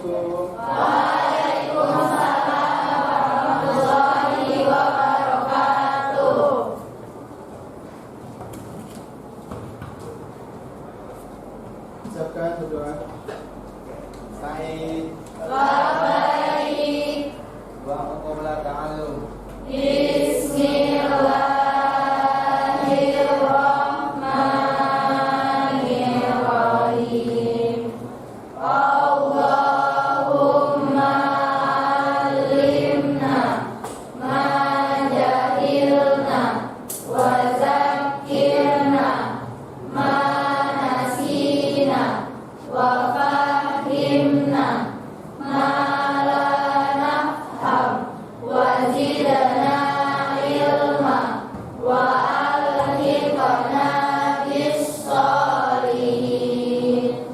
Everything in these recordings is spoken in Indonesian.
Assalamualaikum. Waalaikumsalam warahmatullahi wabarakatuh. Ucapkan berdoa. Sa'id Baik. wa qabla ta'allum. Bismillahirrahmanirrahim. Allahumma allimna ma jahilna wa zakkirna ma nasina wa fahimna ma la nafham wa zidna ilma wa alhiqna bis sholihin.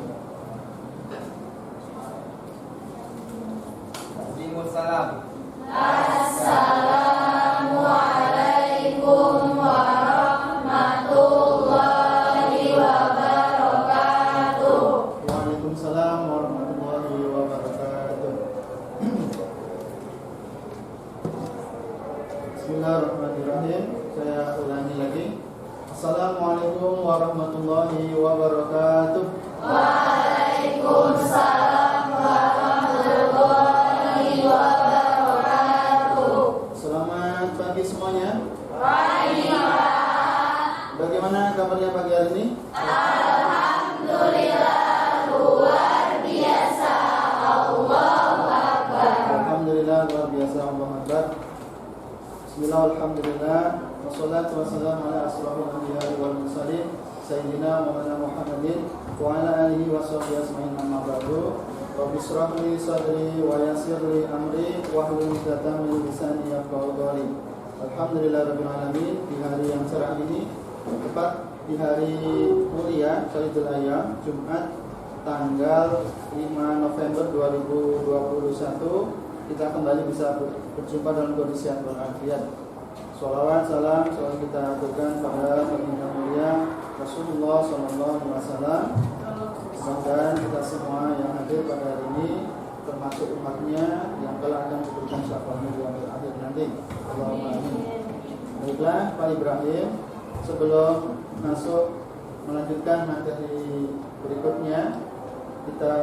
Waalaikumsalam. Assalamualaikum warahmatullahi wabarakatuh. Waalaikumsalam warahmatullahi wabarakatuh. Bismillahirrahmanirrahim. Saya ulangi lagi. Assalamualaikum warahmatullahi wabarakatuh. Waalaikumsalam warahmatullahi wabarakatuh. Selamat pagi semuanya. Pagi. Bagaimana kabarnya pagi hari ini? Alhamdulillah luar biasa. Allahu Akbar. Alhamdulillah luar biasa. Allahu Akbar. Bismillah, alhamdulillah. Wassalatu wassalamu ala asrofil anbiya'i wal mursalin Sayyidina Muhammad Muhammadin wa ala alihi wa sahbihi asma'in amma ba'du. Rabbi shrah li sadri wa yassir li amri wahlul 'uqdatam min lisani yafqahu qawli. Alhamdulillah rabbil alamin. Di hari yang cerah ini, tepat di hari mulia Sayyidul Ayyam, Jumat tanggal 5 November 2021, kita kembali bisa berjumpa dalam kondisi yang berbahagia. Sholawat, salam selalu kita aturkan pada baginda mulia Rasulullah SAW. Semoga kita semua yang hadir pada hari ini, termasuk umatnya yang kelak akan diberikan syafaatnya di akhir nanti. Allahumma amin. Baiklah Pak Ibrahim, sebelum masuk melanjutkan materi berikutnya, kita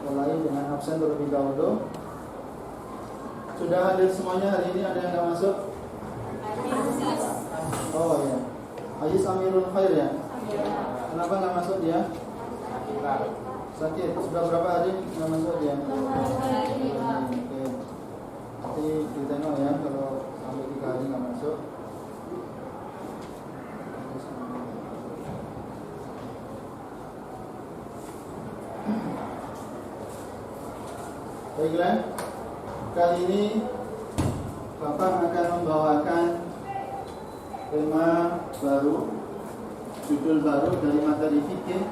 mulai dengan absen terlebih dahulu. Sudah hadir semuanya hari ini? Ada yang nggak masuk? Oh ya, Aziz Amirul Khair ya. Kenapa nggak masuk dia? Sakit. Sudah berapa hari nggak masuk dia? Oke. Nanti ditengok ya kalau sampai 3 hari nggak masuk. Baiklah, kali ini Bapak akan membawakan tema baru, judul baru dari materi fikih,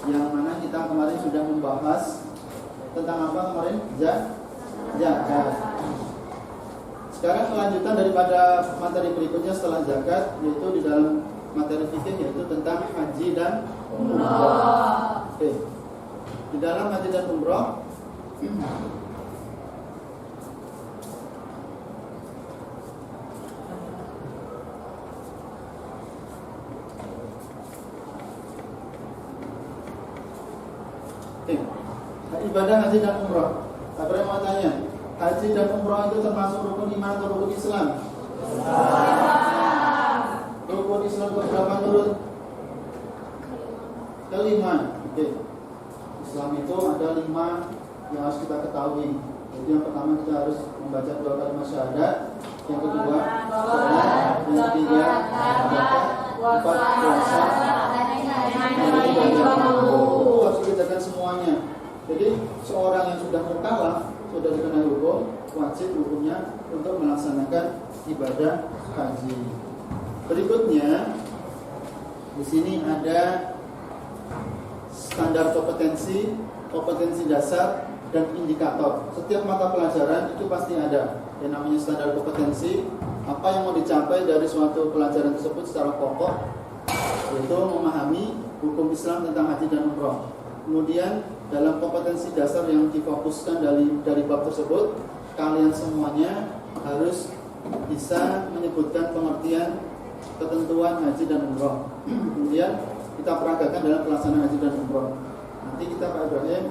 yang mana kita kemarin sudah membahas tentang apa kemarin? Zakat. Sekarang kelanjutan daripada materi berikutnya setelah zakat, yaitu di dalam materi fikih, yaitu tentang haji dan umrah. Oke. Di dalam haji dan umrah, ibadah haji dan umrah. Apa yang mau tanya? Haji dan umrah itu termasuk rukun iman atau rukun Islam? Rukun Islam berapa menurut? Kelima. Oke. Islam itu ada 5 yang harus kita ketahui. Jadi yang pertama kita harus membaca 2 kalimat syahadat. Yang kedua, salat. Yang ketiga, zakat. 4, puasa. Harus dikerjakan semuanya. Jadi seorang yang sudah mukallaf, sudah dikenal hukum, wajib hukumnya untuk melaksanakan ibadah haji. Berikutnya, di sini ada standar kompetensi dasar dan indikator. Setiap mata pelajaran itu pasti ada yang namanya standar kompetensi. Apa yang mau dicapai dari suatu pelajaran tersebut secara pokok, yaitu memahami hukum Islam tentang haji dan umrah. Kemudian dalam kompetensi dasar yang difokuskan dari bab tersebut, kalian semuanya harus bisa menyebutkan pengertian ketentuan haji dan umroh. Kemudian kita peragakan dalam pelaksanaan haji dan umroh. Nanti kita Pak Ibrahim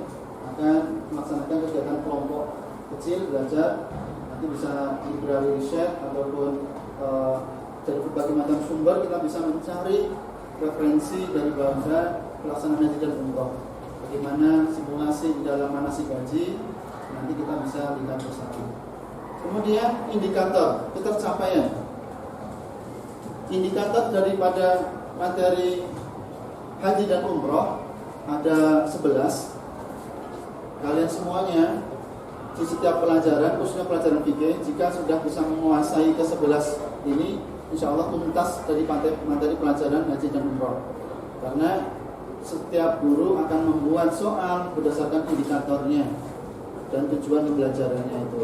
akan melaksanakan kegiatan kelompok kecil belajar. Nanti bisa library riset ataupun dari berbagai macam sumber kita bisa mencari referensi dari bahasa pelaksanaan haji dan umroh. Bagaimana simulasi di dalam manasik haji, nanti kita bisa lihat bersama. Kemudian indikator ketercapaian. Indikator daripada materi haji dan umroh ada 11. Kalian semuanya di setiap pelajaran, khususnya pelajaran fikih, jika sudah bisa menguasai ke-11 ini, insya Allah tuntas dari materi pelajaran haji dan umroh. Karena setiap guru akan membuat soal berdasarkan indikatornya dan tujuan pembelajarannya itu.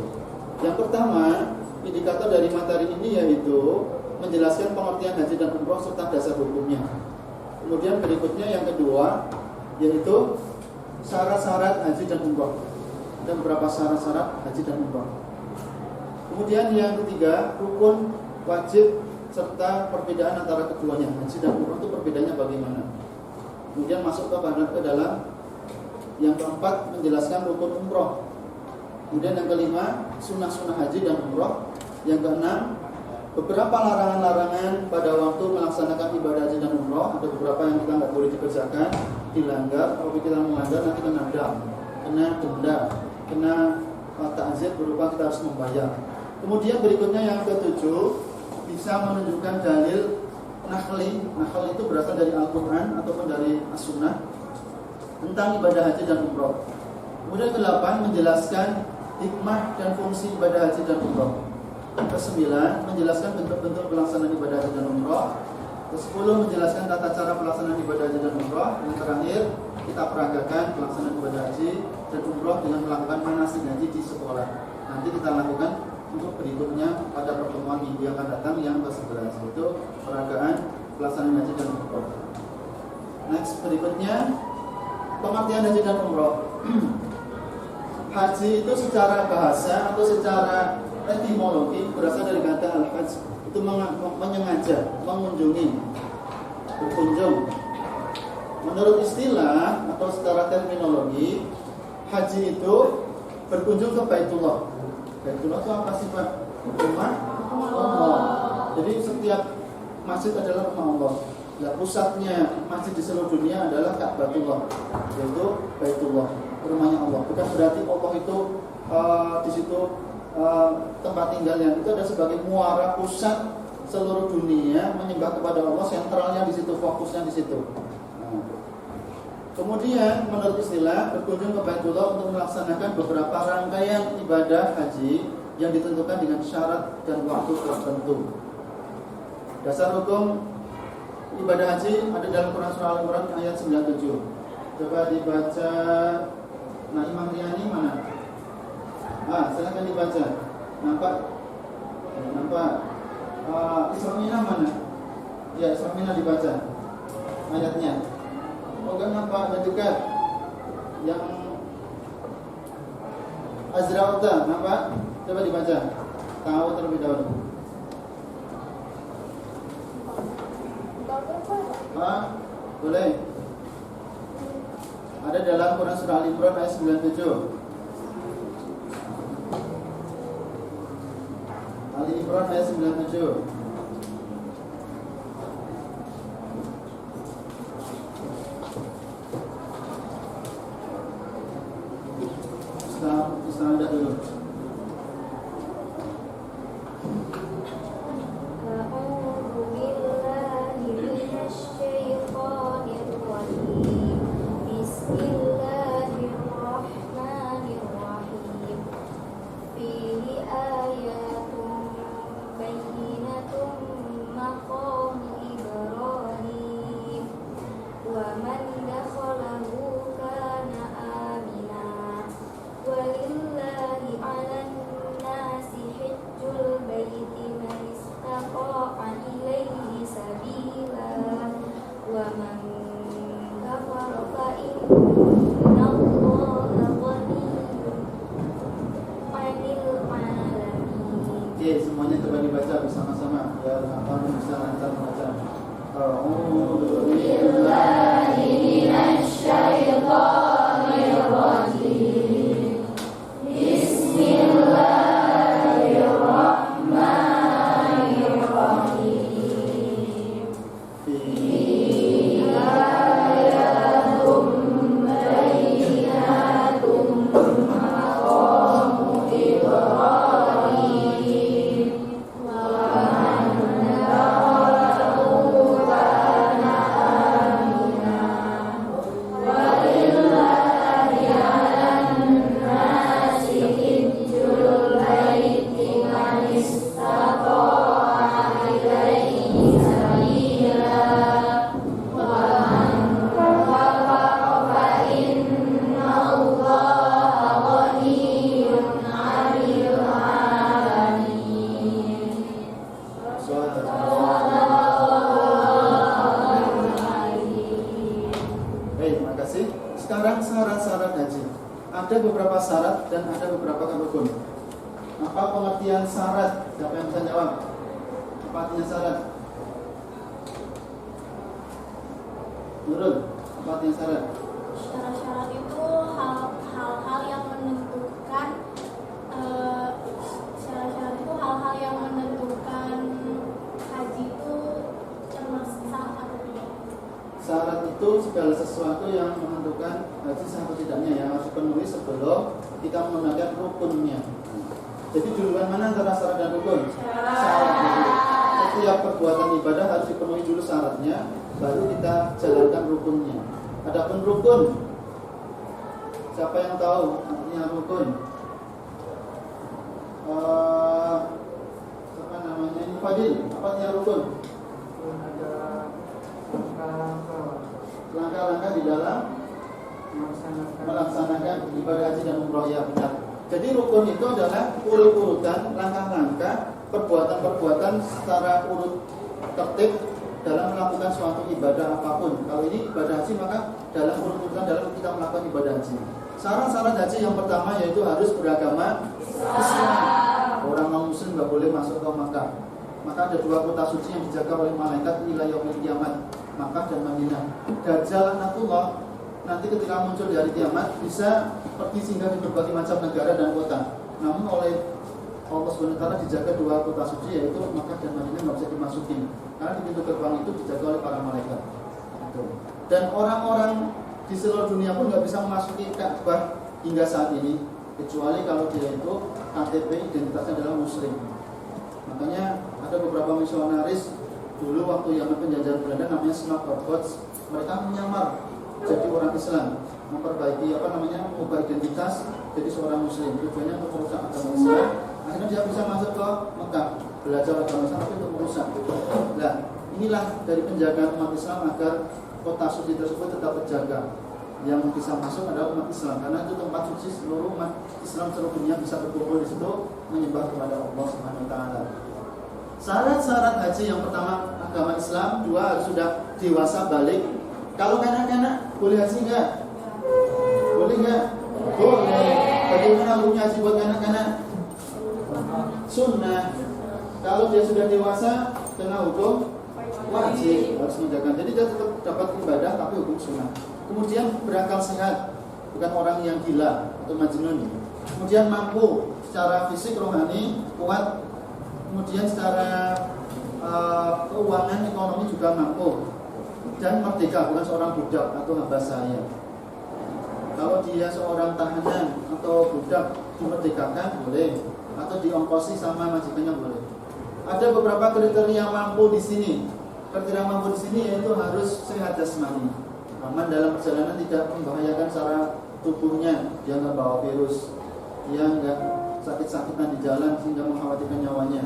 Yang pertama, indikator dari materi ini yaitu menjelaskan pengertian haji dan umroh serta dasar hukumnya. Kemudian berikutnya yang kedua yaitu syarat-syarat haji dan umroh. Ada beberapa syarat-syarat haji dan umroh. Kemudian yang ketiga, rukun, wajib serta perbedaan antara keduanya. Haji dan umroh itu perbedaannya bagaimana? Kemudian masuk ke dalam yang keempat, menjelaskan rukun umroh. Kemudian yang kelima, sunnah-sunnah haji dan umroh. Yang keenam, beberapa larangan-larangan pada waktu melaksanakan ibadah haji dan umroh. Ada beberapa yang kita nggak boleh dikerjakan, dilanggar. Kalau kita melanggar nanti kena dam, kena denda, kena ta'zir berupa kita harus membayar. Kemudian berikutnya yang ketujuh, bisa menunjukkan dalil nakhli. Nakhli itu berasal dari Al-Quran ataupun dari As-Sunnah tentang ibadah haji dan umroh. Kemudian ke-8, menjelaskan hikmah dan fungsi ibadah haji dan umroh. Ke-9, menjelaskan bentuk-bentuk pelaksanaan ibadah haji dan umroh. Ke-10, menjelaskan tata cara pelaksanaan ibadah haji dan umroh. Yang terakhir, kita peragakan pelaksanaan ibadah haji dan umroh dengan melakukan manasik haji di sekolah. Nanti kita lakukan untuk berikutnya pada pertemuan minggu yang akan datang yang ke-11, yaitu peragaan pelaksanaan haji dan umroh. Next, berikutnya pengertian haji dan umroh. Haji itu secara bahasa atau secara etimologi berasal dari kata al-hajj, itu menyengaja, mengunjungi, berkunjung. Menurut istilah atau secara terminologi, haji itu berkunjung ke Baitullah. Baitullah itu apa sih Pak? Rumah Allah. Jadi setiap masjid adalah rumah Allah. Nah, pusatnya masjid di seluruh dunia adalah Ka'batullah, yaitu Baitullah, rumahnya Allah. Bukan berarti Allah itu di situ tempat tinggalnya. Itu ada sebagai muara pusat seluruh dunia menyembah kepada Allah, sentralnya di situ, fokusnya di situ. Nah, kemudian menurut istilah berkunjung ke Baitullah untuk melaksanakan beberapa rangkaian ibadah haji yang ditentukan dengan syarat dan waktu tertentu. Dasar hukum ibadah haji ada dalam Quran surah Al-Imran ayat 97. Coba dibaca. Nah, Imam Riani mana? Silakan dibaca. Nampak? Nampak? Isra Mina mana? Ya, Isra Mina dibaca ayatnya. Oh, enggak nampak, dan dekat. Yang Azra'uta nampak? Coba dibaca. Tahu terlebih dahulu. Boleh. Ada dalam Quran surah Al-Imran ayat 97. Al-Imran ayat 97. Ustaz dulu. ومن كفر فإن الله syarat haji. Ada beberapa syarat dan ada beberapa rukun. Apa pengertian syarat? Siapa yang bisa jawab? Apa artinya syarat? Nurul, apa artinya syarat? Syarat-syarat itu hal-hal yang menentukan syarat-syarat itu hal-hal yang menentukan haji itu termasuk sah atau tidak. Syarat itu segala sesuatu yang menentukan haji sah atau tidaknya yang harus dipenuhi sebelum kita menunaikan rukunnya. Jadi duluan mana antara syarat dan rukun? Syarat dulu. Setiap perbuatan ibadah harus dipenuhi dulu syaratnya, baru kita jalankan rukunnya. Adapun rukun, siapa yang tahu artinya rukun? Siapa namanya? Ini Fadil. Apa artinya rukun? Ada Langkah-langkah di dalam melaksanakan ibadah haji dan umroh, ya benar. Jadi rukun itu adalah urut-urutan langkah-langkah perbuatan-perbuatan secara urut tertib dalam melakukan suatu ibadah apapun. Kalau ini ibadah haji, maka dalam urut-urutan dalam kita melakukan ibadah haji. Syarat-syarat haji yang pertama yaitu harus beragama Islam. Orang non-muslim nggak boleh masuk ke Makkah. Maka ada 2 kota suci yang dijaga oleh malaikat ila yaumil kiamat, Makkah dan Madinah. Dajjal laknatullah nanti ketika muncul di hari kiamat bisa pergi singgah di berbagai macam negara dan kota. Namun oleh Allah SWT dijaga 2 kota suci yaitu Makkah dan Madinah nggak bisa dimasukin karena di pintu gerbang itu dijaga oleh para malaikat. Dan orang-orang di seluruh dunia pun nggak bisa memasuki Ka'bah hingga saat ini kecuali kalau dia itu KTP identitasnya adalah Muslim. Makanya ada beberapa misionaris dulu waktu zaman penjajahan Belanda namanya Snapperbots, mereka menyamar jadi orang Islam, memperbaiki mengubah identitas jadi seorang Muslim. Tujuannya untuk merusak agama Islam. Akhirnya dia bisa masuk ke Mekah, belajar agama Islam tapi untuk merusak. Nah, inilah dari penjagaan umat Islam agar kota suci tersebut tetap terjaga. Yang bisa masuk adalah umat Islam karena itu tempat suci seluruh umat Islam seluruh dunia bisa berkumpul di situ menyembah kepada Allah Subhanahu wa taala. Syarat-syarat haji yang pertama agama Islam, 2 harus sudah dewasa balik. Kalau kanak-kanak boleh haji enggak? Boleh enggak? Boleh. Bagaimana hukumnya haji buat kanak-kanak? Sunnah. Kalau dia sudah dewasa kena hukum wajib, harus menjaga. Jadi dia tetap dapat ibadah tapi hukum sunnah. Kemudian berakal sehat, bukan orang yang gila atau majnun. Kemudian mampu secara fisik, rohani, kuat. Kemudian secara keuangan, ekonomi juga mampu. Dan merdeka, bukan seorang budak atau hamba sahaya. Kalau dia seorang tahanan atau budak dimerdekakan boleh, atau diongkosi sama majikannya boleh. Ada beberapa kriteria mampu di sini. Kriteria mampu di sini yaitu harus sehat jasmani, aman dalam perjalanan, tidak membahayakan secara tubuhnya, dia nggak bawa virus, dia nggak sakit-sakitan di jalan sehingga mengkhawatirkan nyawanya.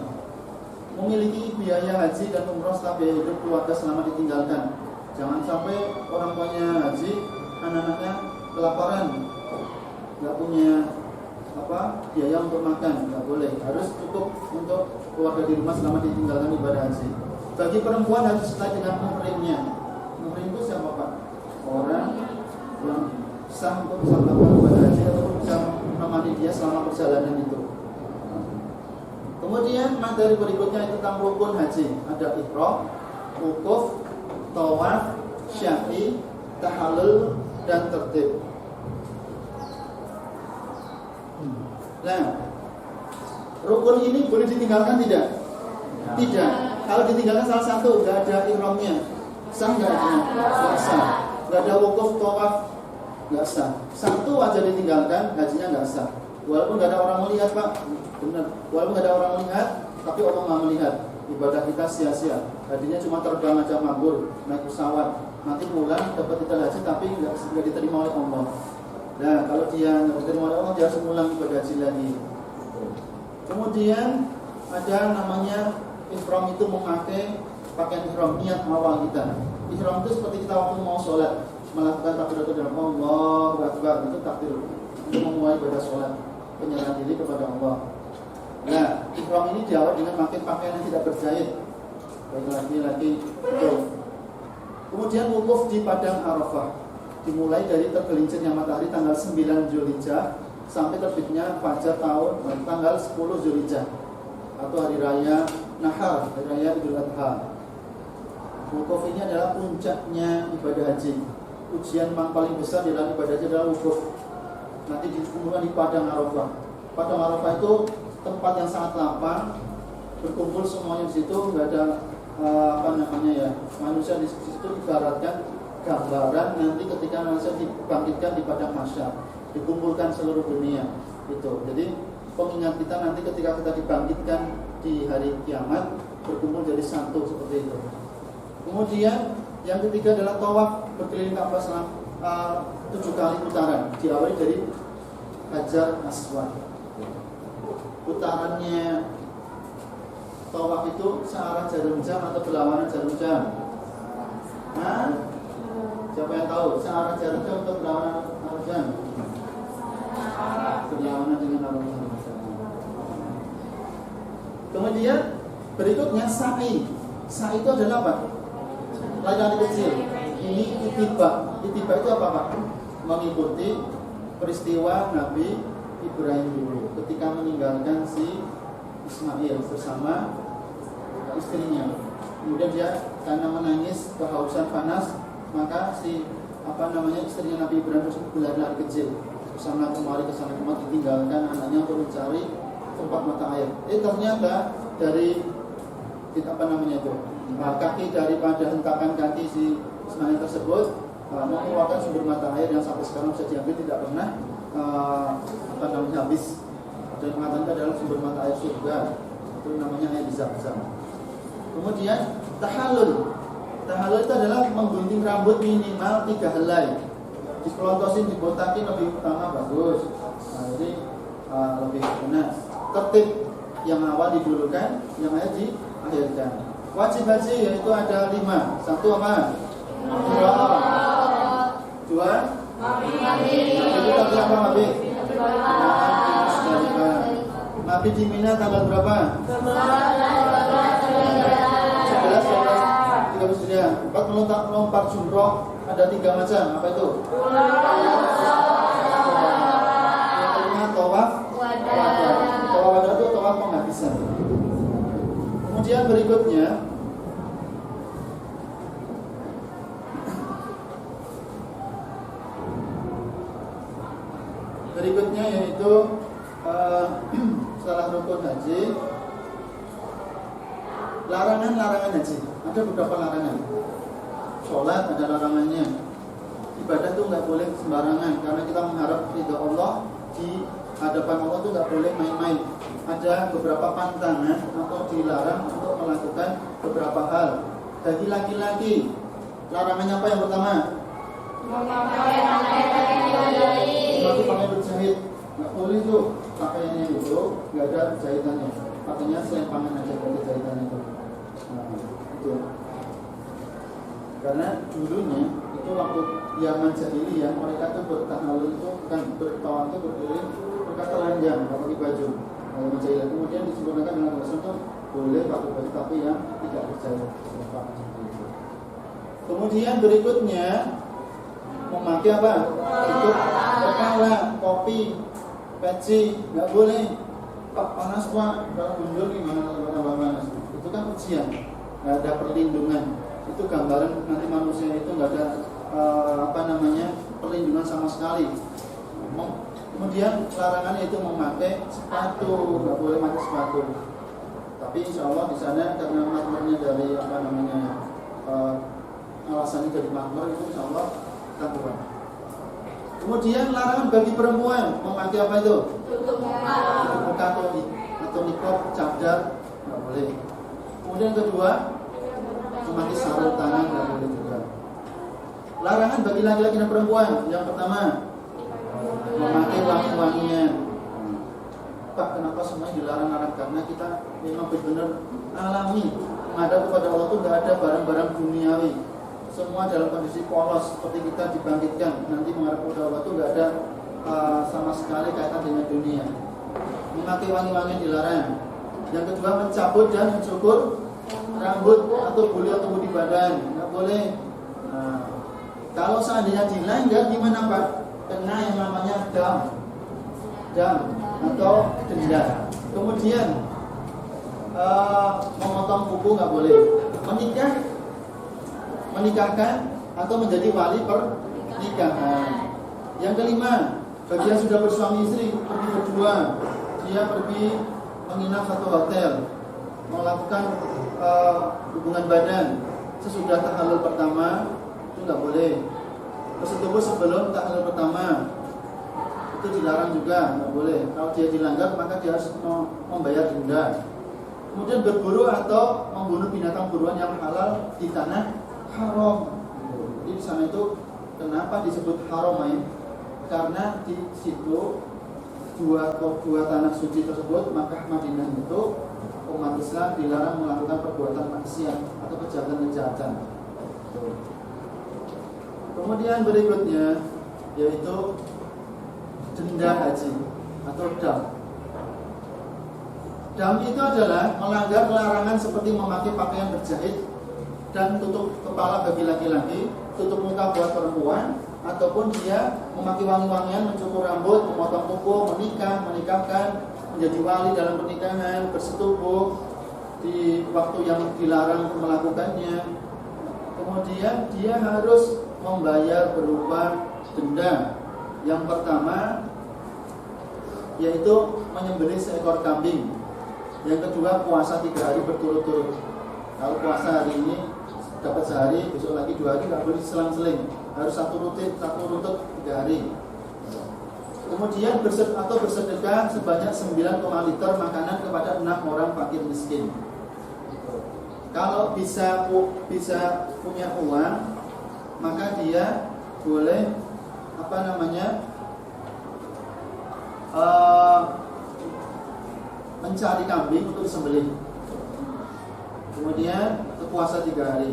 Memiliki biaya haji dan umroh setelah biaya hidup keluarga selama ditinggalkan. Jangan sampai orang tuanya haji, anak-anaknya kelaparan, nggak punya biaya untuk makan, nggak boleh. Harus cukup untuk keluarga di rumah selama ditinggalkan ibadah haji. Bagi perempuan harus sesuai dengan muhrimnya. Muhrim itu siapa Pak? Orang yang sah untuk bisa melakukan ibadah haji atau bisa menemani dia selama perjalanan itu. Kemudian materi berikutnya itu tentang rukun haji. Ada ihram, wukuf, tawaf, sya'i, tahallul, dan tertib. Nah, rukun ini boleh ditinggalkan tidak? Tidak. Kalau ditinggalkan salah satu, nggak ada ihramnya, sah nggak? Nggak sah. Nggak ada wukuf, tawaf, nggak sah. Satu aja ditinggalkan, hajinya nggak sah. Walaupun nggak ada orang melihat Pak, benar. Walaupun nggak ada orang melihat, tapi Allah Maha melihat. Ibadah kita sia-sia. Hajinya cuma terbang aja mabur, naik pesawat. Nanti pulang dapat titel haji, tapi nggak diterima oleh Allah. Nah, kalau dia nggak diterima oleh Allah, dia harus ulang ibadah haji lagi. Kemudian ada namanya ihram, itu memakai pakaian ihram, niat awal kita. Ihram itu seperti kita waktu mau sholat, melakukan takbiratul ihram, Allahu Akbar, itu takbir untuk memulai ibadah sholat, penyerahan diri kepada Allah. Nah, ihram ini diawali dengan memakai pakaian yang tidak berjahit, baik laki-laki itu. Kemudian wukuf di padang Arafah. dimulai dari tergelincirnya matahari tanggal 9 Zulhijjah sampai terbitnya fajar tanggal 10 Zulhijjah atau hari raya Nahar, hari raya Idul Adha. Wukuf ini adalah puncaknya ibadah haji. Ujian yang paling besar di dalam ibadah haji adalah wukuf. Nanti dikumpulkan di Padang Arafah. Padang Arafah itu tempat yang sangat lapang, berkumpul semuanya di situ, nggak ada manusia di situ ibaratkan gambaran nanti ketika manusia dibangkitkan di padang mahsyar, dikumpulkan seluruh dunia itu. Jadi pengingat kita nanti ketika kita dibangkitkan di hari kiamat, berkumpul jadi satu seperti itu. Kemudian yang ketiga adalah tawaf berkeliling Ka'bah selama 7 kali putaran, diawali dari Hajar Aswad. Putarannya tawaf itu searah jarum jam atau berlawanan jarum jam? Siapa yang tahu? Searah jarum jam atau berlawanan jarum jam? Berlawanan dengan jarum jam. Kemudian berikutnya sa'i. Sa'i itu adalah apa? Lari kecil. Ini itiba. Itiba itu apa Pak? Mengikuti peristiwa Nabi Ibrahim dulu ketika meninggalkan si Ismail bersama istrinya. Kemudian dia karena menangis kehausan panas, maka si istrinya Nabi Ibrahim berlari kecil kesana kemari ditinggalkan anaknya untuk mencari tempat mata air. Ternyata dari kaki daripada hentakan kaki si Ismail tersebut mengeluarkan sumber mata air yang sampai sekarang bisa diambil, tidak pernah habis. Dan mengatakan adalah sumber mata air surga, itu namanya air Zam-Zam. Kemudian tahallul. Tahallul itu adalah menggunting rambut minimal 3 helai. Dikelontosin, dibotakin lebih utama bagus. Jadi lebih benar. Tertib yang awal didulukan, yang akhir diakhirkan. Wajib haji yaitu ada 5. 1 apa? Dua. Kita apa Nabi? Nabi di Mina tanggal berapa? 11, 4 melompat jumroh ada 3 macam. Apa itu? Yang kelima tawaf wada. Tawaf wada itu tawaf penghabisan. Kemudian berikutnya yaitu setelah rukun haji, larangan haji. Ada beberapa larangan. Sholat ada larangannya. Ibadah itu nggak boleh sembarangan karena kita mengharap ridha Allah, di hadapan Allah itu nggak boleh main-main. Ada beberapa pantangan atau dilarang untuk melakukan beberapa hal. Bagi laki-laki, larangannya apa yang pertama? Memakai berjahit. Nggak boleh tuh pakaiannya itu nggak ada jahitannya. Pakainya selempangan aja dari jahitannya itu. Itu. Karena dulunya itu waktu zaman jahiliyah mereka tuh bertahalul itu bukan bertawaf itu berdiri berkata telanjang, pakai baju. Kemudian disempurnakan dengan Rasul itu boleh pakai baju tapi yang tidak berjahit. Kemudian berikutnya memakai apa? Tutup kepala, topi, peci, nggak boleh. Pak panas Pak, kalau mundur gimana kalau panas? Itu kan ujian, nggak ada perlindungan. Itu gambaran nanti manusia itu nggak ada perlindungan sama sekali. Kemudian larangannya itu memakai sepatu, nggak boleh pakai sepatu. Tapi insya Allah di sana karena makmurnya dari alasannya dari makmur itu insya Allah kita buat. Kemudian larangan bagi perempuan memakai apa itu? Tutup muka atau niqab, cadar, nggak boleh. Kemudian kedua, memakai sarung tangan nggak boleh juga. Larangan bagi laki-laki dan perempuan. Yang pertama, memakai wangi-wangian. Pak, kenapa semuanya dilarang-larang? Karena kita memang benar-benar alami menghadap kepada Allah itu nggak ada barang-barang duniawi. Semua dalam kondisi polos seperti kita dibangkitkan. Nanti menghadap kepada Allah itu nggak ada sama sekali kaitan dengan dunia. Memakai wangi-wangian dilarang. Yang kedua, mencabut dan mencukur rambut atau bulu atau di badan nggak boleh. Kalau seandainya dilanggar gimana Pak? Kena yang namanya dam atau denda. Kemudian memotong kuku nggak boleh. Menikahkan atau menjadi wali pernikahan. Yang kelima, bagi yang sudah bersuami istri pergi berdua, dia pergi menginap satu hotel, melakukan hubungan badan sesudah tahalul pertama, itu nggak boleh. Bersetubuh sebelum tahalul pertama, itu dilarang juga, nggak boleh. Kalau dia dilanggar maka dia harus membayar denda. Kemudian berburu atau membunuh binatang buruan yang halal di tanah haram. Jadi di sana itu kenapa disebut haram? Karena di situ dua tanah suci tersebut, Makkah Madinah itu umat Islam dilarang melakukan perbuatan maksiat atau kejahatan-kejahatan. Kemudian berikutnya yaitu denda haji atau dam. Dam itu adalah melanggar larangan seperti memakai pakaian berjahit dan tutup kepala bagi laki-laki, tutup muka buat perempuan, ataupun dia memakai wangi-wangian, mencukur rambut, memotong kuku, menikahkan, menjadi wali dalam pernikahan, bersetubuh di waktu yang dilarang melakukannya. Kemudian dia harus membayar berupa denda. Yang pertama yaitu menyembelih seekor kambing. Yang kedua puasa 3 hari berturut-turut. Kalau puasa hari ini dapat sehari, besok lagi 2 hari, nggak boleh selang-seling. Harus satu runtut 3 hari. Kemudian bersedekah sebanyak 9 liter makanan kepada 6 orang fakir miskin. Kalau bisa punya uang, maka dia boleh mencari kambing untuk disembelih. Kemudian berpuasa 3 hari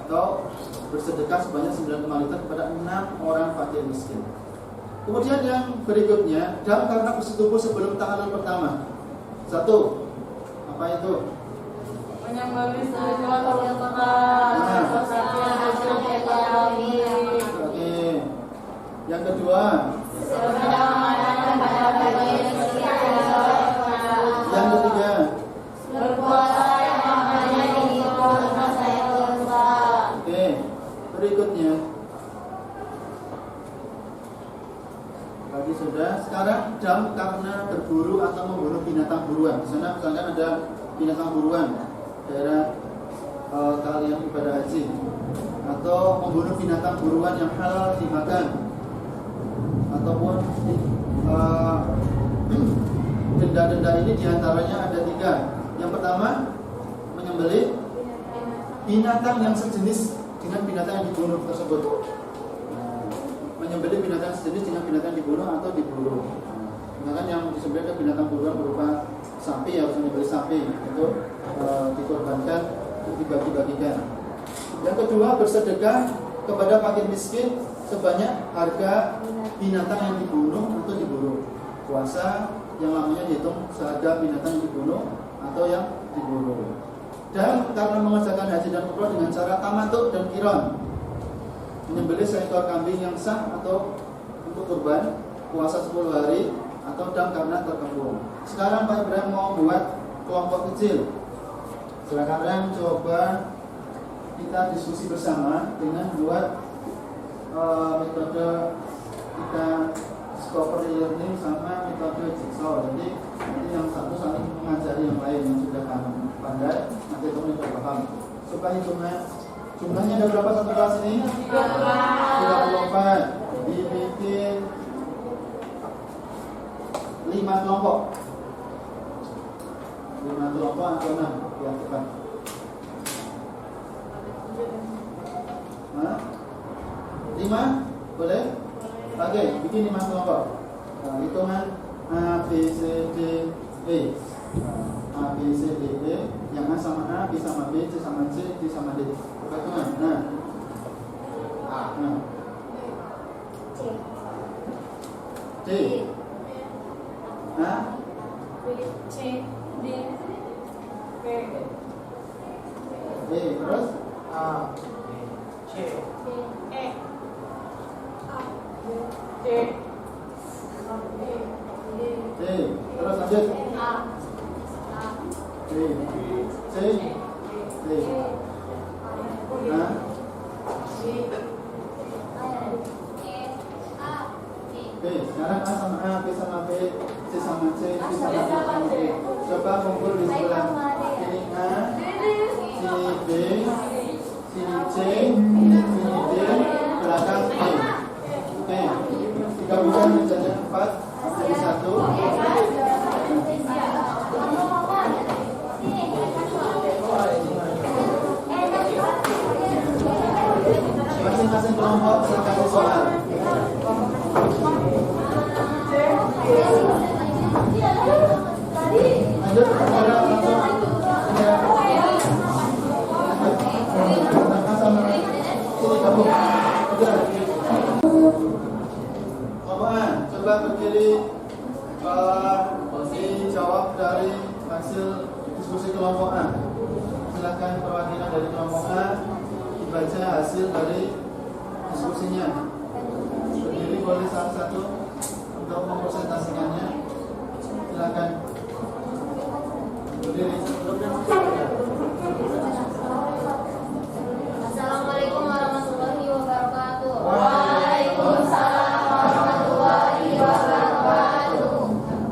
atau bersedekah sebanyak 9 liter kepada 6 orang fakir miskin. Kemudian yang berikutnya, dam karena bersetubuh sebelum tahalul pertama. 1. Apa itu? Menyembelih seekor unta. Oke. Yang kedua, yang ketiga, berpuasa yang maknanya dihitung masa itu. Oke. Berikutnya, tadi sudah. Sekarang dam karena berburu atau membunuh binatang buruan. Di sana misalkan ada binatang buruan daerah kalian ibadah haji, atau membunuh binatang buruan yang halal dimakan, ataupun denda-denda ini diantaranya ada 3. Yang pertama, menyembelih binatang yang sejenis dengan binatang yang dibunuh tersebut. Menyembelih binatang sejenis dengan binatang dibunuh atau diburu. Misalkan yang disembelih ada binatang buruan berupa sapi, harus menyembelih sapi itu dikorbankan untuk dibagi-bagikan. Yang kedua, bersedekah kepada fakir miskin sebanyak harga binatang yang dibunuh atau diburu. Puasa yang lamanya dihitung seharga binatang yang dibunuh atau yang diburu. Dan karena mengerjakan haji dan umroh dengan cara tamattu dan qiran, menyembelih seekor kambing yang sah atau untuk kurban, puasa 10 hari, atau dam karena terkepung. Sekarang Pak Ibrahim mau buat kelompok kecil. Sekarang coba kita diskusi bersama dengan buat metode kita discovery learning sama metode jigsaw. Jadi nanti yang satu saling mengajari yang lain yang sudah pandai, nanti teman yang paham. Supaya jumlahnya ada berapa satu kelas ini? 34. Dibikin 5 kelompok. 5 kelompok atau 6 yang tepat. 5? Boleh? Oke, bikin 5 kelompok. Hitungan A, B, C, D, E. A, B, C, D, E. Yang A sama A, B sama B, C sama C, D sama D. Hitungan. D. A, C, D, B, D, terus A, C, E, C. Terus lanjut. C. C. D. Nah. Oke, sekarang A sama A, B sama B, C sama C, D sama D. Coba kumpul di sebelah sini A, sini B, sini C, sini D, belakang E. Oke, digabungkan menjadi 4 jadi 1. Masing-masing kelompok saya kasih soal. Lanjut, saudara langsung ya. Sama sini gabung. Kelompok A, coba berdiri dijawab dari hasil diskusi kelompok A. Silakan perwakilan dari kelompok A dibaca hasil dari diskusinya. Berdiri boleh satu-satu untuk mempresentasikannya. Silakan berdiri. Assalamualaikum warahmatullahi wabarakatuh. Waalaikumsalam warahmatullahi wabarakatuh.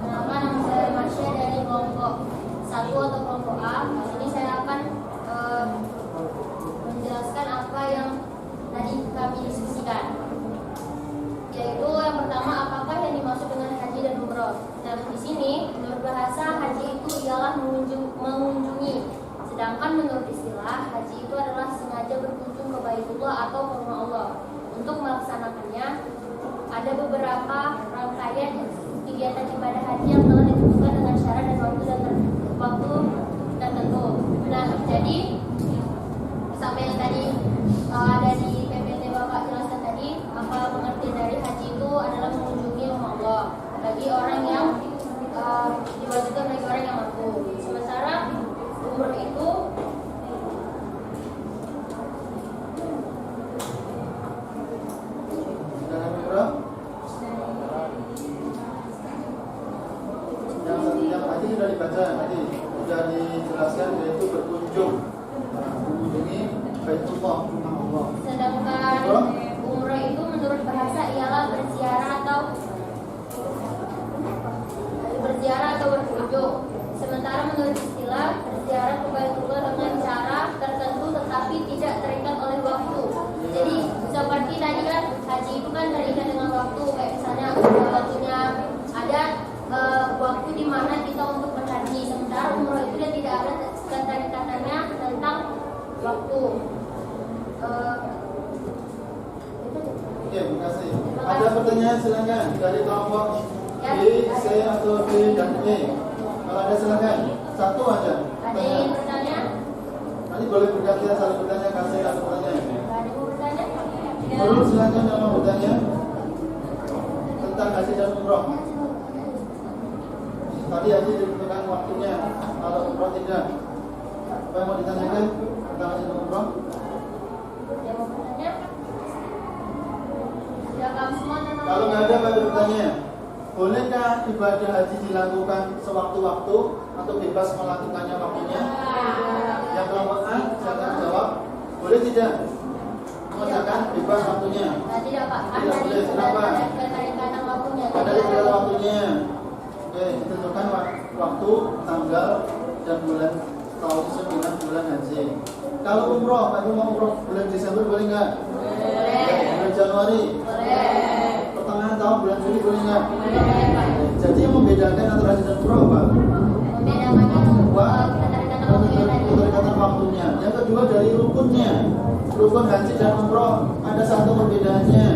Nama saya Marsha dari kelompok 1 atau kelompok A. Ini saya akan menjelaskan apa yang tadi kami diskusikan. Yaitu yang pertama, apakah yang dimaksud dengan haji dan umroh? Nah, di sini menurut bahasa haji itu ialah mengunjungi. Sedangkan menurut istilah haji itu adalah sengaja berkunjung ke Baitullah atau ke rumah Allah. Untuk melaksanakannya ada beberapa rangkaian kegiatan ibadah haji yang telah ditentukan dengan syarat dan waktu tertentu. Nah, jadi sampai yang tadi ada di PPT Bapak jelaskan tadi, apa pengertian dari haji itu adalah mengunjungi rumah Allah bagi orang yang diwajibkan bagi orang yang mampu. Sementara umroh itu yang tadi sudah dibaca, tadi sudah dijelaskan, yaitu berkunjung, mengunjungi Baitullah, rumah Allah. sedangkan umroh itu menurut bahasa ialah berziarah atau berkunjung. Sementara menurut istilah berziarah ke Baitullah dengan cara tertentu tetapi tidak terikat oleh waktu. Jadi seperti tadi kan haji itu kan terikat dengan waktu, kayak misalnya waktunya ada waktu di mana kita untuk berhaji. Sementara umroh itu dia tidak ada keterikatannya tentang waktu. Oke, terima kasih. Ada pertanyaan silakan dari kelompok B, C atau D dan E. Kalau ada silakan, satu aja. Ada yang ingin bertanya? Nanti boleh bergantian saling bertanya, kasih satu pertanyaan. Ada yang mau bertanya? Perlu silakan yang mau bertanya tentang haji dan umroh. Tadi haji ditentukan waktunya, kalau umroh tidak. Apa yang mau ditanyakan tentang haji dan umroh? Yang mau bertanya? Silakan semua teman-teman. Kalau nggak ada, baru bertanya. Bolehkah ibadah haji dilakukan sewaktu-waktu atau bebas melakukannya waktunya? Yang kelompok A, silakan jawab. Boleh tidak? Mengerjakan bebas waktunya. Tidak Pak, Tidak boleh. Kenapa? keterikatan waktunya. Ada di dalam waktunya. Oke, ditentukan waktu, tanggal, dan bulan tahun 9 bulan haji. Kalau umroh, Pak mau umroh bulan Desember boleh nggak? Boleh. Bulan Januari? Boleh. Pertengahan tahun bulan Juli boleh nggak? Boleh Pak. Jadi yang membedakan antara haji dan umroh apa? Membedakannya Keterikatan waktunya. Yang kedua dari rukunnya. Rukun haji dan umroh ada satu perbedaannya.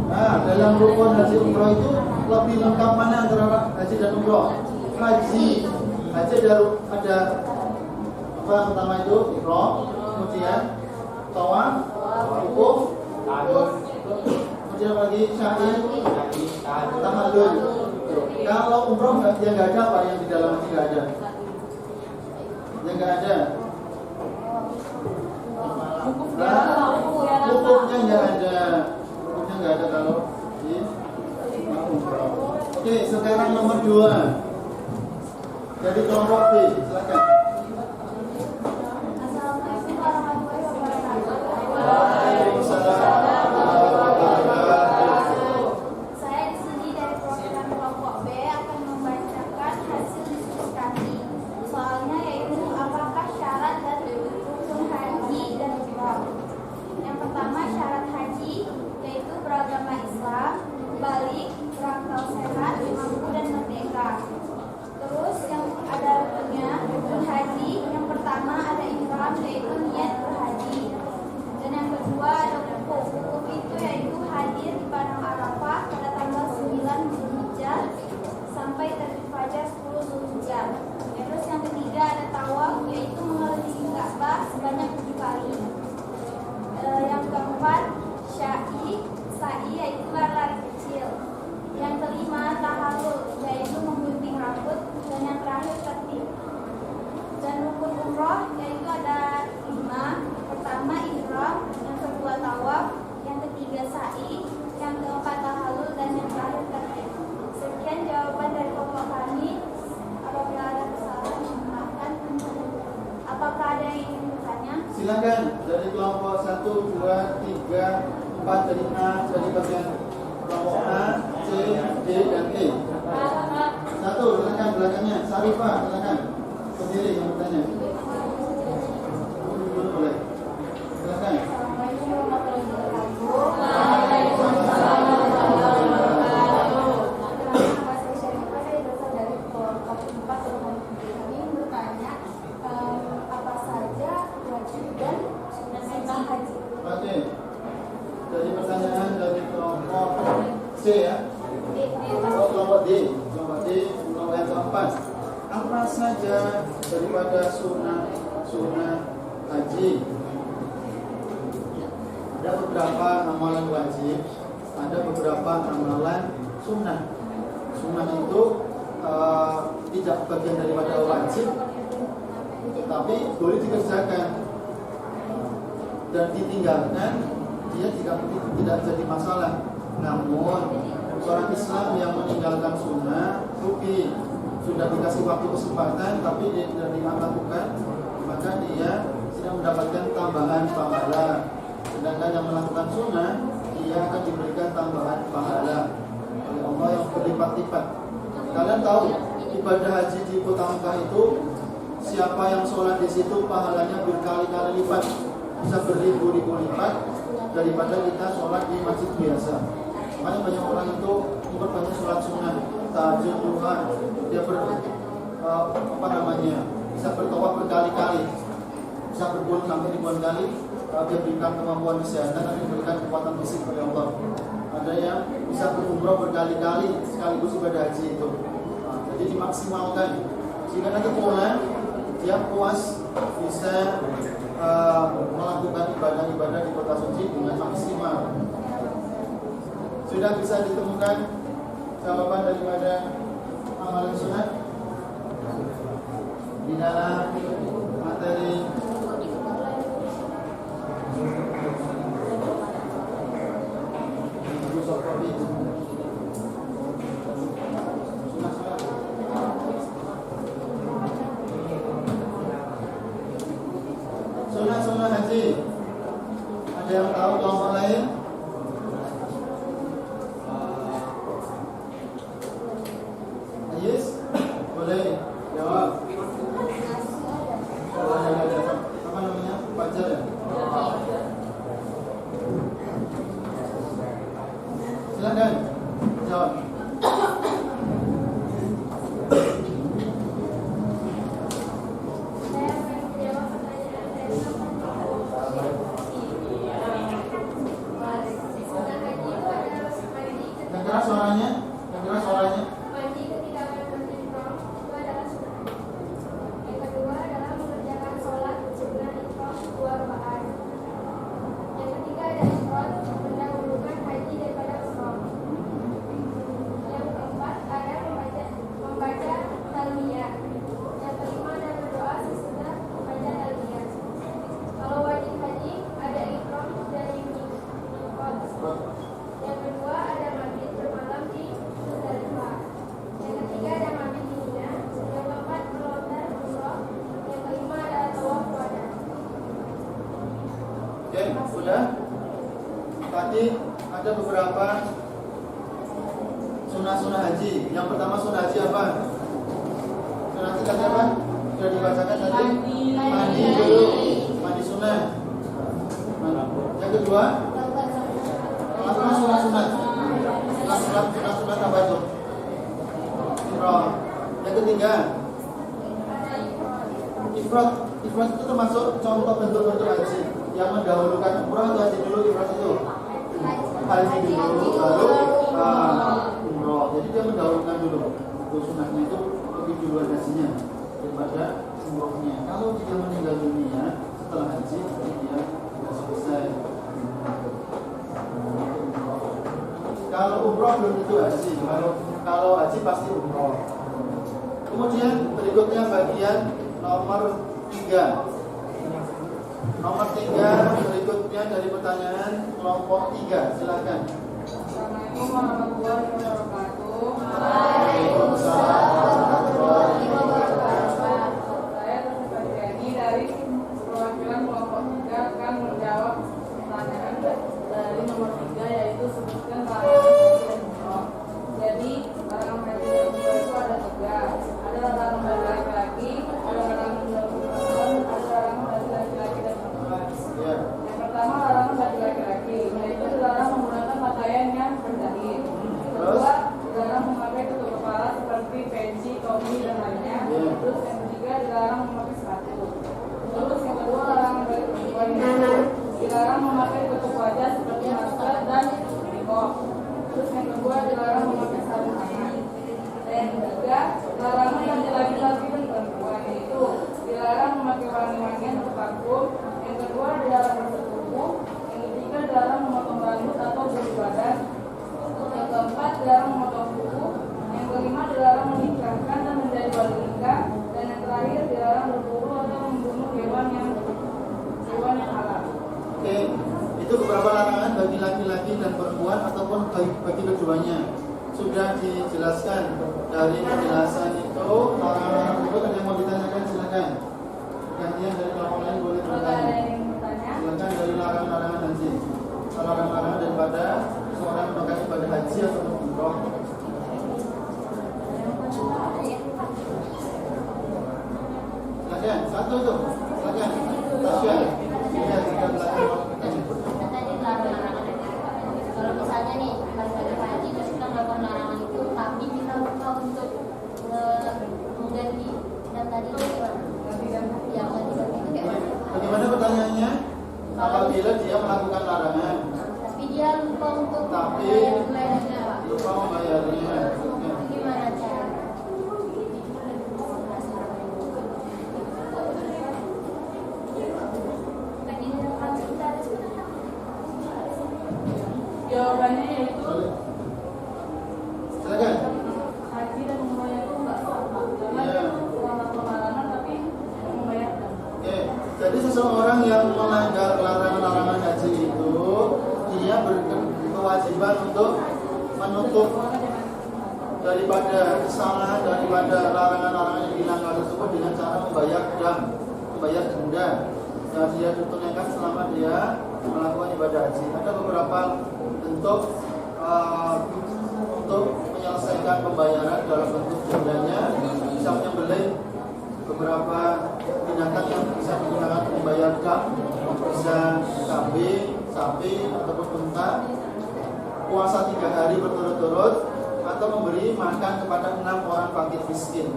Nah, dalam rukun haji umroh itu lebih lengkap mana antara haji dan umroh? Haji ada apa pertama itu ihram, kemudian tawaf, wukuf, kemudian lagi sa'i, tahallul. Kalau umroh yang nggak ada apa yang di dalam haji nggak ada? Yang nggak ada. Wukufnya nggak ada. Wukufnya nggak ada kalau haji sama umrah. Oke, sekarang nomor 2 dari kelompok B, silakan. Assalamualaikum warahmatullahi wabarakatuh. Waalaikumsalam warahmatullahi wabarakatuh. Saya di sini dari program kelompok B akan membacakan hasil diskusi kami. Soalnya yaitu apakah syarat dan rukun haji dan umrah. Yang pertama syarat haji yaitu beragama Islam, balik, berakal sehat, mampu dan merdeka. Terus yang ada rukunnya, rukun haji yang pertama ada ihram yaitu niat berhaji. Dan yang kedua ada wukuf. Wukuf itu yaitu hadir di Padang Arafah pada tanggal 9 Zulhijjah sampai terbit fajar 10 Zulhijjah. Terus yang ketiga ada tawaf yaitu mengelilingi Ka'bah sebanyak 7 kali. Yang keempat sa'i yaitu lari kecil. Yang kelima tahallul yaitu menggunting rambut. Dan yang terakhir tertib. Dan rukun umroh yaitu ada 5. Pertama ihram, yang kedua tawaf, yang ketiga sa'i, yang keempat tahallul dan yang terakhir tertib. Sekian jawaban dari kelompok kami. Apabila ada kesalahan maafkan. Apakah ada yang ingin bertanya? Silakan dari kelompok 1, 2, 3, 4 dari A, dari bagian kelompok A, C, D dan E. 1, silakan belakangnya. Sarifah, silakan. Sendiri yang bertanya. Boleh. Silakan. Assalamualaikum warahmatullahi wabarakatuh. Nama saya Syarifah, saya berasal dari kelompok 4 Rumah Putih. Kami bertanya apa saja wajib dan sunnah haji. Oke. Dari pertanyaan dari kelompok C ya. Oh, kelompok D. Kelompok D, kelompok yang keempat. Apa saja daripada sunnah haji? Ada beberapa amalan wajib, ada beberapa amalan sunnah. Sunnah itu tidak bagian daripada wajib, tapi boleh dikerjakan dan ditinggalkan dia tidak jadi masalah. Namun seorang Islam yang meninggalkan sunnah rugi, sudah dikasih waktu kesempatan tapi dia tidak lakukan, maka dia tidak mendapatkan tambahan pahala. Sedangkan yang melakukan sunnah dia akan diberikan tambahan pahala oleh Allah yang berlipat-lipat. Kalian tahu ibadah haji di kota Mekah itu siapa yang sholat di situ pahalanya berkali-kali lipat, bisa beribu-ribu lipat daripada kita sholat di masjid biasa. Makanya banyak orang itu banyak sholat sunnah, tahajud, duha, dia bisa bertawaf berkali-kali, bisa berbuat sampai ribuan kali. Dia berikan kemampuan kesehatan dan diberikan kekuatan fisik oleh Allah. Ada yang bisa berumrah berkali-kali sekaligus ibadah haji itu. Jadi dimaksimalkan sehingga nanti pulang dia puas bisa melakukan ibadah-ibadah di kota suci dengan maksimal. Sudah bisa ditemukan jawaban daripada amalan sunnah di dalam materi sunnah haji. Ada yang tahu kelompok lain? Yes, boleh jawab. Yang pertama sunnah haji apa? Sunnah haji tadi apa? Sudah dibacakan tadi. Mandi dulu. Mandi sunnah. Yang kedua, apa sunat-sunat? Sunat-sunat apa itu? Umrah. Yang ketiga, ifrad. Ifrad itu termasuk contoh bentuk-bentuk haji yang mendahulukan umrah atau haji dulu. Ifrad itu haji dulu, baru umrah. Jadi dia mendahulukan dulu. Itu sunatnya itu lebih duluan hajinya daripada umrahnya. Kalau dia meninggal dunia setelah haji, dia sudah selesai. Kalau umroh belum tentu haji. Kalau haji pasti umroh. Kemudian berikutnya bagian nomor 3. Nomor 3 berikutnya dari pertanyaan kelompok 3. Silakan. Assalamualaikum warahmatullahi wabarakatuh. Waalaikumsalam warahmatullahi wabarakatuh. Saya Tersubahyani dari perwakilan kelompok 3 akan menjawab pertanyaan dari nomor 3, yaitu sebutkan larangan haji dan umroh. Jadi larangan haji dan umroh itu ada 3. Ada larangan bagi laki-laki, ada larangan bagi perempuan, ada larangan bagi laki-laki dan perempuan. Yang pertama larangan bagi laki-laki, yaitu dilarang menggunakan pakaian yang berjahit. Yang kedua dilarang memakai tutup kepala seperti peci, topi dan lainnya. Terus yang ketiga dilarang memakai sepatu. Terus yang kedua larangan bagi perempuan itu dilarang memakai tutup wajah seperti masker dan niqab. Terus yang kedua dilarang memakai sarung tangan. Dan yang ketiga larangan bagi laki-laki dan perempuan, yaitu dilarang memakai wangi-wangian atau parfum. Yang kedua dilarang bersetubuh. Yang ketiga dilarang memotong rambut atau bulu badan. Yang keempat dilarang memotong kuku. Yang kelima dilarang menikahkan dan menjadi wali nikah. Dan yang terakhir dilarang berburu atau membunuh hewan yang halal. Oke, itu beberapa larangan bagi laki-laki dan perempuan ataupun bagi keduanya. Sudah dijelaskan dari penjelasan itu. Larangan itu ada yang mau ditanyakan, silakan. Gantian dari kelompok lain boleh bertanya. Silakan dari larangan-larangan haji. Larangan-larangan daripada seorang melakukan ibadah haji atau umroh. Silakan, satu tuh. Silakan. Tasya. Ya, kita belakang. Tadi larangan. Kalau misalnya nih bagi haji terus kita melakukan larangan itu, tapi kita lupa untuk mengganti dan tadi itu gimana? Yang ganti itu kayak mana? Bagaimana pertanyaannya? Apabila dia melakukan larangan, Tapi dia lupa untuk Tapi membayarnya, Pak. lupa membayarnya. Itu gimana cara? Jawabannya yaitu Silakan. haji dan umroh itu enggak sama, karena dia melakukan larangan tapi membayarkan. Oke, jadi seseorang yang melanggar larangan-larangan haji itu, dia berkewajiban untuk menutup daripada kesalahan, daripada larangan-larangan yang dilanggar tersebut dengan cara membayar denda yang dia tunaikan selama dia melakukan ibadah haji. Ada beberapa bentuk untuk menyelesaikan pembayaran dalam bentuk dendanya, bisa menyembelih beberapa binatang yang bisa digunakan untuk membayar dam, bisa kambing, sapi ataupun unta, puasa 3 hari berturut-turut, atau memberi makan kepada 6 orang fakir miskin.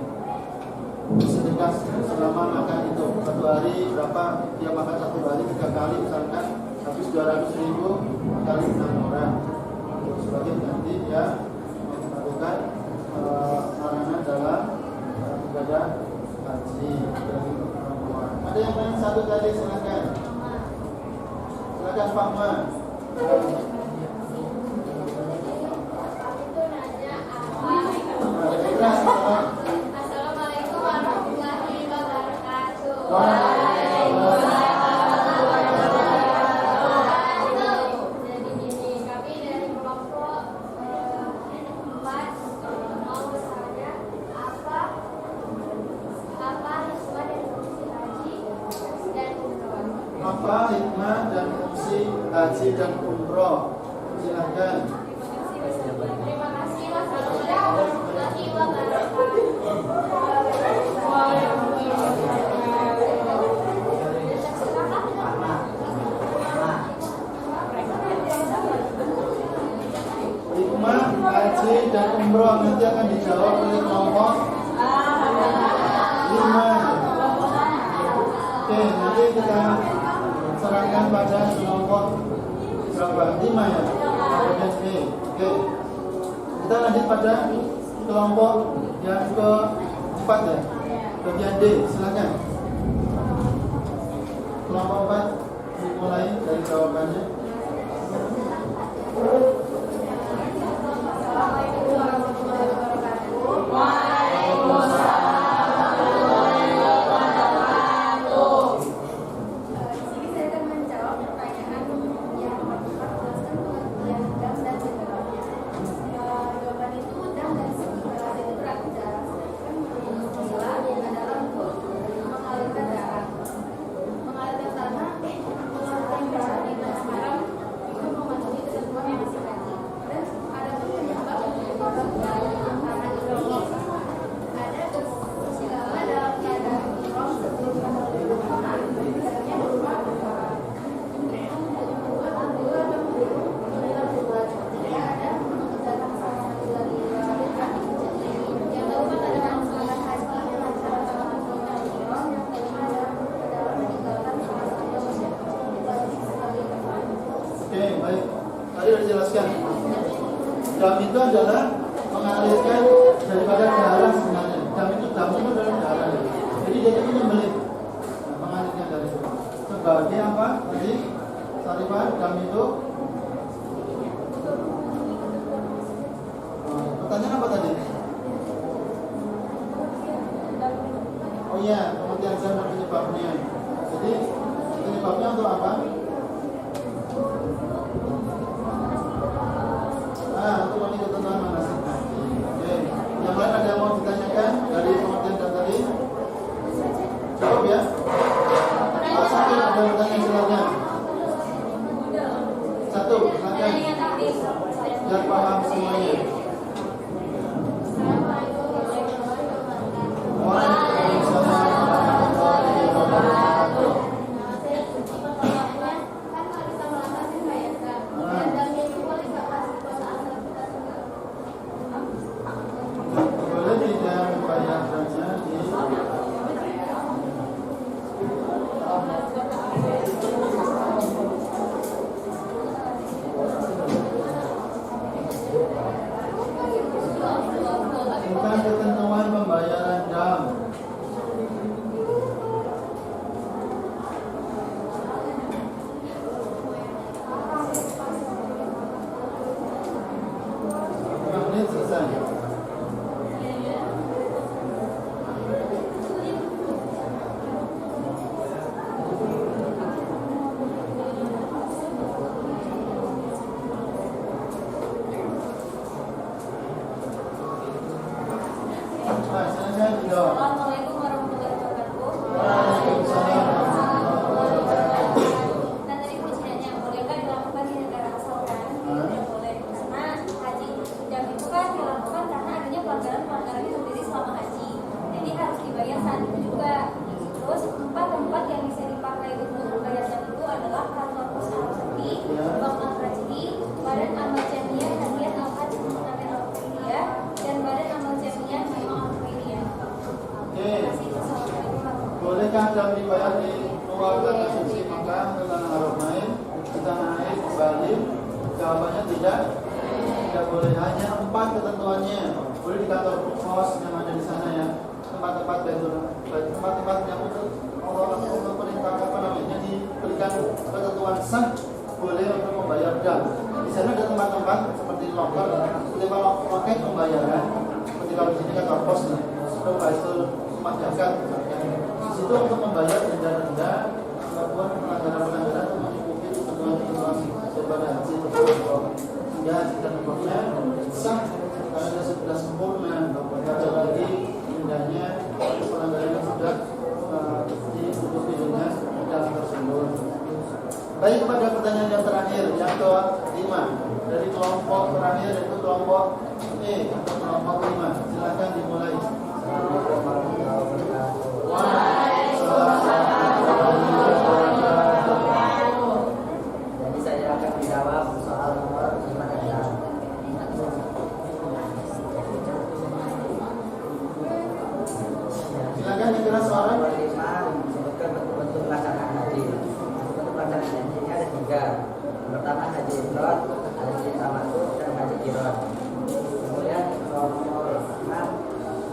Sedekah selama makan itu 1 hari berapa dia makan 1 hari 3 kali, misalkan habis 200.000 kali 6 orang. Sebagai ganti dia melakukan larangan dalam ibadah haji bagi perempuan. Ada yang lain satu tadi, silakan. Silakan Pak Ma. Assalamualaikum warahmatullahi wabarakatuh. Jadi gini, kami dari kelompok 4 mau bertanya apa hikmah dan fungsi haji dan umroh. Apa hikmah dan fungsi haji dan umroh? Silakan. Terima kasih warahmatullahi Hikmah haji dan umroh nanti akan dijawab oleh kelompok 5. Oke, nanti kita serahkan pada kelompok berapa? 5 ya? Oke. Kita lanjut pada kelompok yang keempat ya. Bagian D, silakan. Kelompok 4 dimulai dari jawabannya. Assalamualaikum warahmatullahi wabarakatuh. Di sini saya akan menjawab pertanyaan yang keempat, jelaskan pengertian dam dan segelapnya. Jawaban itu dam dan segelap itu berarti darah. Sedangkan menurut segelap adalah untuk mengalirkan darah. Mengalirkan tanah, mengeluarkan darah di tanah haram itu mematuhi ketentuan yang masing-masing. Dan ada pun penyebab menyebabkan tanah itu ada segala dalam keadaan ihram sebelum menghadap misalnya berupa Oke, baik. Tadi sudah dijelaskan. Dam itu adalah mengalirkan daripada darah sebenarnya. Dam itu adalah darah. Jadi dia itu menyembelih, mengalirkan dari itu. Sebagai apa? Tadi Sarifah, dam itu. Pertanyaan apa tadi? Oh iya, pengertian zat dan penyebabnya. Jadi penyebabnya untuk apa? Untuk mandi ketentuan manasik haji. Oke. Yang lain ada yang mau ditanyakan dari pengertian dan tadi? Jawab ya. Satu ada yang bertanya silakan. Satu, silakan. Biar paham semuanya. Waalaikumsalam warahmatullahi wabarakatuh. Boleh tidak membayarkannya di tentang ketentuan pembayaran dam. Menit selesai. Silakan dijawab. Assalamualaikum warahmatullahi wabarakatuh. Waalaikumsalam warahmatullahi wabarakatuh. Dan tadi pertanyaannya, bolehkah dilakukan di negara asalkan? Tidak boleh, karena haji dam itu kan dilakukan karena adanya pelanggaran itu sendiri selama haji. Jadi harus dibayar saat itu juga. Terus tempat yang bisa dipakai untuk membayar dam itu adalah kantor pos Arab Saudi, Bank Al-Rajhi, Badan Amal Jamiah Hadiah Al-Hajj Namin Al-Qaidiyah, dan Badan Amal Jamiah Memang Al-Qaidiyah. Oke. Bolehkah dam dibayar di luar tanah suci Makkah atau tanah Arab lain? Di tanah air Bali? Jawabannya tidak boleh. Hanya 4 ketentuannya. Boleh di kantor pos yang ada di sana ya. Tempat-tempat yang Allah perintah apa namanya diberikan ketentuan sah boleh untuk membayar dam. Di sana ada tempat-tempat seperti loker, seperti loket pembayaran. Seperti kalau di sini kantor pos nih, setelah itu rumah zakat. Di situ untuk membayar denda-denda melakukan pelanggaran-pelanggaran untuk mencukupi ketentuan-ketentuan daripada haji atau hingga dan umrohnya sah karena sudah sempurna. Tidak ada lagi dendanya pelanggaran yang sudah ditutupi dengan dam tersebut. Baik, pada pertanyaan yang terakhir, yang ke-5 dari kelompok terakhir yaitu kelompok E. Oke, untuk kelompok 5 silakan dimulai. Assalamualaikum warahmatullahi wabarakatuh. Jadi saya akan menjawab soal nomor 5 dan 6. Silakan yang keras suara. Nomor 5 disebutkan bentuk-bentuk pelaksanaan haji. Bentuk pelaksanaan haji ini ada 3. Yang pertama haji ifrad, haji tamattu, dan haji qiran. Kemudian nomor 6,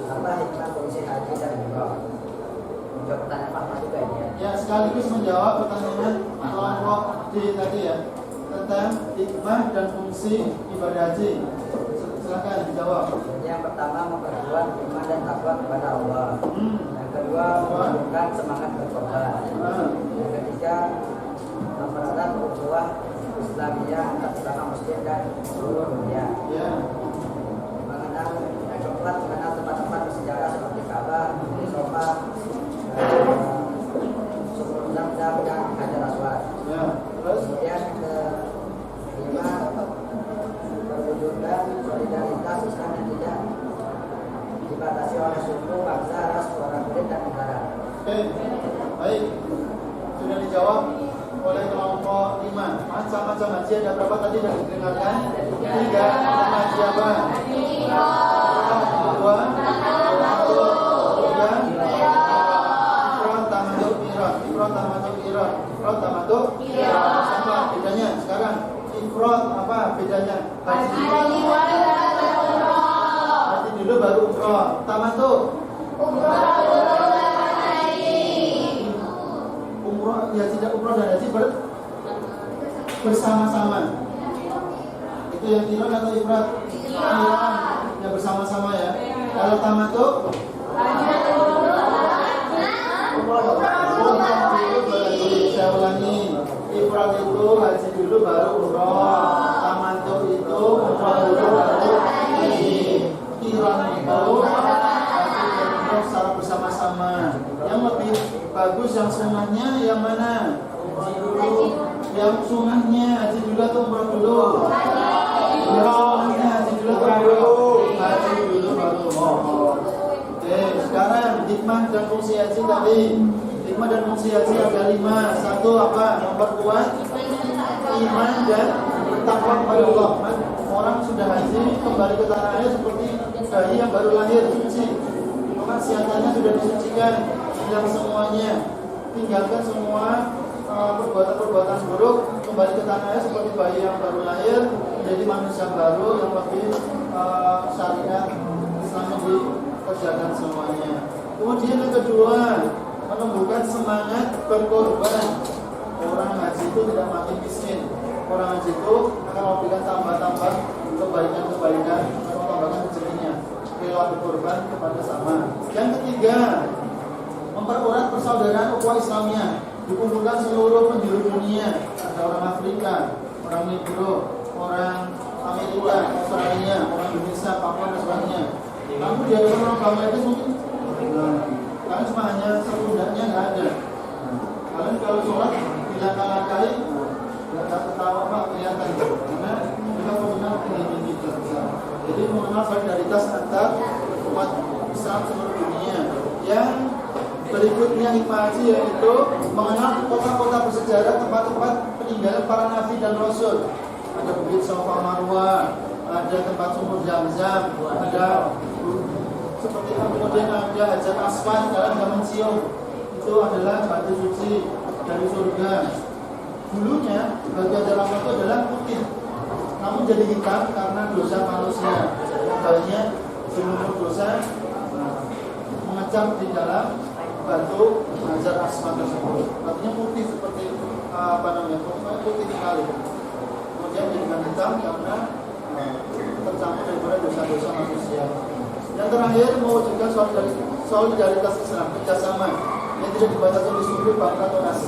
apa hikmah fungsi haji dan umrah? Menjawab pertanyaan Pak juga ini ya. Ya, sekaligus menjawab pertanyaan kelompok D tadi ya, tentang hikmah dan fungsi ibadah haji. Silakan dijawab. Jadi yang pertama memperkuat iman dan takwa kepada Allah. Yang kedua menumbuhkan semangat berkorban. Yang ketiga mempererat ukhuwah Islamiyah antar sesama muslim dan seluruh dunia. Ya. Mengenal yang keempat mengenal tempat-tempat bersejarah seperti Ka'bah, Sofa, Sumur Zam-Zam dan Hajar Aswad. Ya. Terus Kemudian yang kelima mewujudkan solidaritas Islam yang tidak dibatasi oleh suku, bangsa, ras, warna kulit dan negara. oke. Baik. Sudah dijawab oleh kelompok 5. Macam-macam haji ada berapa tadi sudah didengarkan? 3. Haji apa? Kedua. Ifrad tamattu qiran. Sama bedanya sekarang. Ifrad apa bedanya? Haji dulu baru umrah. Tamattu umrah ya, tidak umrah dan haji bersama-sama. Itu yang qiran atau ifrad? Qiran ya, bersama-sama ya. Kalau tamattu saya ulangi, ifrad itu haji dulu baru umrah, tamattu itu umrah dulu baru haji, qiran itu umrah secara bersama-sama. Yang lebih bagus yang sunnahnya yang mana? Yang sunnahnya haji dulu atau umrah dulu? Sunnahnya haji dulu atau haji dulu baru umrah. Oke, sekarang hikmah dan fungsi haji tadi. Hikmah dan fungsi haji ada 5. Satu apa? Memperkuat iman dan bertakwa kepada Allah. Orang sudah haji kembali ke tanah air seperti bayi yang baru lahir suci. Kemaksiatannya sudah disucikan, hilang semuanya. Tinggalkan semua perbuatan-perbuatan buruk, kembali ke tanah air seperti bayi yang baru lahir, menjadi manusia baru yang lebih syariat Islam dikerjakan semuanya. Kemudian yang kedua, menumbuhkan semangat berkorban. Orang haji itu tidak makin miskin. Orang haji itu akan memberikan tambah-tambah kebaikan-kebaikan, tambahkan rezekinya, rela berkorban kepada sama. Yang ketiga, mempererat persaudaraan ukhuwah Islamiyah. Dikumpulkan seluruh penjuru dunia. Ada orang Afrika, orang Negro, orang Amerika, Australia, orang Indonesia, Papua dan sebagainya. Namun di hadapan orang Bangladesh mungkin karena cuma hanya sepundaknya nggak ada. Kalian kalau sholat dilangkah-langkahi nggak ketawa apa kelihatan, karena kita mengenal tinggi kita. Jadi mengenal solidaritas antar umat Islam seluruh dunia. Yang berikutnya hikmah haji yaitu mengenal kota-kota bersejarah, tempat-tempat peninggalan para nabi dan rasul. Ada bukit Safa Marwah, ada tempat sumur Zam-Zam, ada seperti itu. Kemudian ada Hajar Aswad dalam zaman Siom, itu adalah batu suci dari surga. Dulunya batu Hajar Aswad itu adalah putih, namun jadi hitam karena dosa manusia. Banyak seluruh dosa mengecap di dalam batu Hajar Aswad tersebut. Artinya putih seperti putih sekali. Kemudian dengan hitam karena tercampur daripada dosa-dosa manusia. Yang terakhir, mewujudkan solidaritas Islam, kerjasama yang tidak dibatasi oleh suku, bangsa atau ras.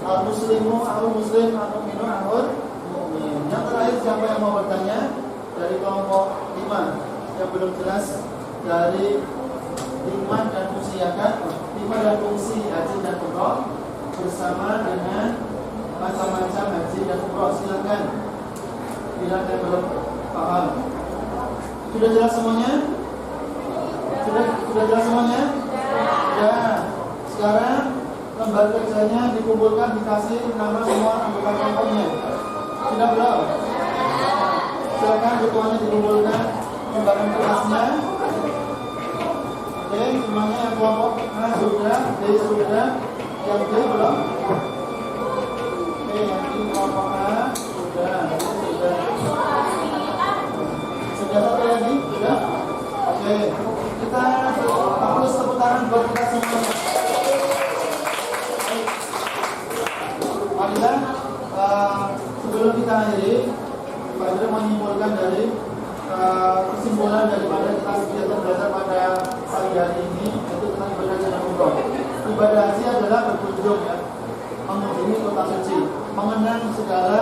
Al-muslimu, al-muslim, al-mu'minu, al-mu'min. Yang terakhir, siapa yang mau bertanya dari kelompok 5 yang belum jelas dari hikmah dan fungsi hikmah dan fungsi haji dan umrah bersama dengan macam-macam haji dan umrah. Silakan bila yang belum paham. Sudah jelas semuanya? Sudah jelas semuanya? Ya. Sekarang lembar kerjanya dikumpulkan, dikasih nama semua anggota kelompoknya. Sudah belum? Silakan ketuanya dikumpulkan lembaran kertasnya. Oke, semuanya yang kelompok A sudah, B sudah, yang B belum? Oke, yang ini kelompok A sudah. Sudah satu lagi? Sudah? Oke, kita fokus tepuk tangan buat kita semuanya. Marilah sebelum kita akhiri, Pak Idris menyimpulkan dari kesimpulan daripada kita kegiatan belajar pada pagi hari ini, yaitu tentang ibadah haji dan umroh. Ibadah haji adalah berkunjung, ya, mengunjungi kota suci, mengenang segala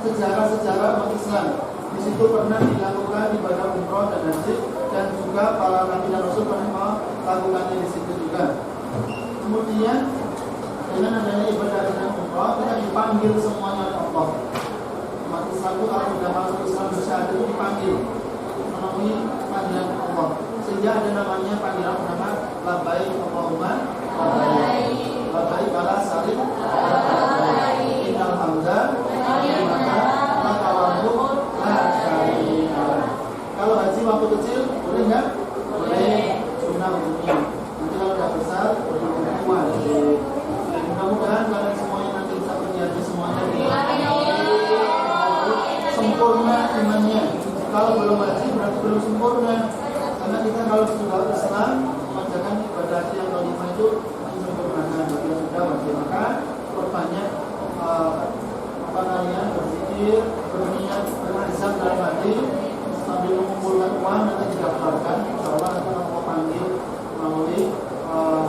sejarah-sejarah umat Islam. Di situ pernah dilakukan ibadah umroh dan haji, dan juga para nabi dan rasul pernah melakukannya di situ juga. Kemudian dengan adanya ibadah haji dan umroh, kita dipanggil semuanya oleh Allah. Umat Islam itu kalau sudah masuk Islam bersyahadat itu dipanggil memenuhi panggilan Allah, sehingga ada namanya panggilan nama labbaik Allahumma labbaik, labbaik ala salim labbaik, innal hamda laka wal mulk la syarika lak. Kalau haji waktu kecil boleh nggak? Boleh, sunnah hukumnya. Nanti kalau sudah besar boleh wajib. Mudah-mudahan kalian semuanya nanti bisa pergi haji semuanya sempurna imannya. Kalau belum haji berarti belum sempurna. Karena kita kalau sudah Islam mengerjakan ibadah haji yang kelima itu disempurnakan. Bagi yang sudah wajib maka perbanyak berzikir, berniat, berazam dalam hati sambil mengumpulkan uang nanti didaftarkan. Insyaallah nanti Allah panggil melalui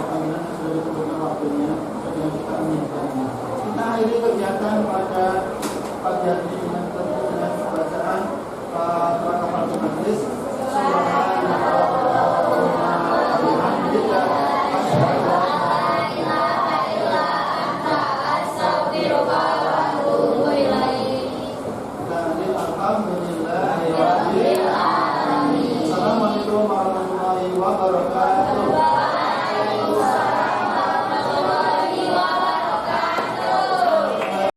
panggilan yang sudah ditentukan waktunya dengan kita menginginkannya. Kita akhiri kegiatan pada pagi hari ini dengan bacaan rakaat majlis. Assalamualaikum warahmatullahi wabarakatuh.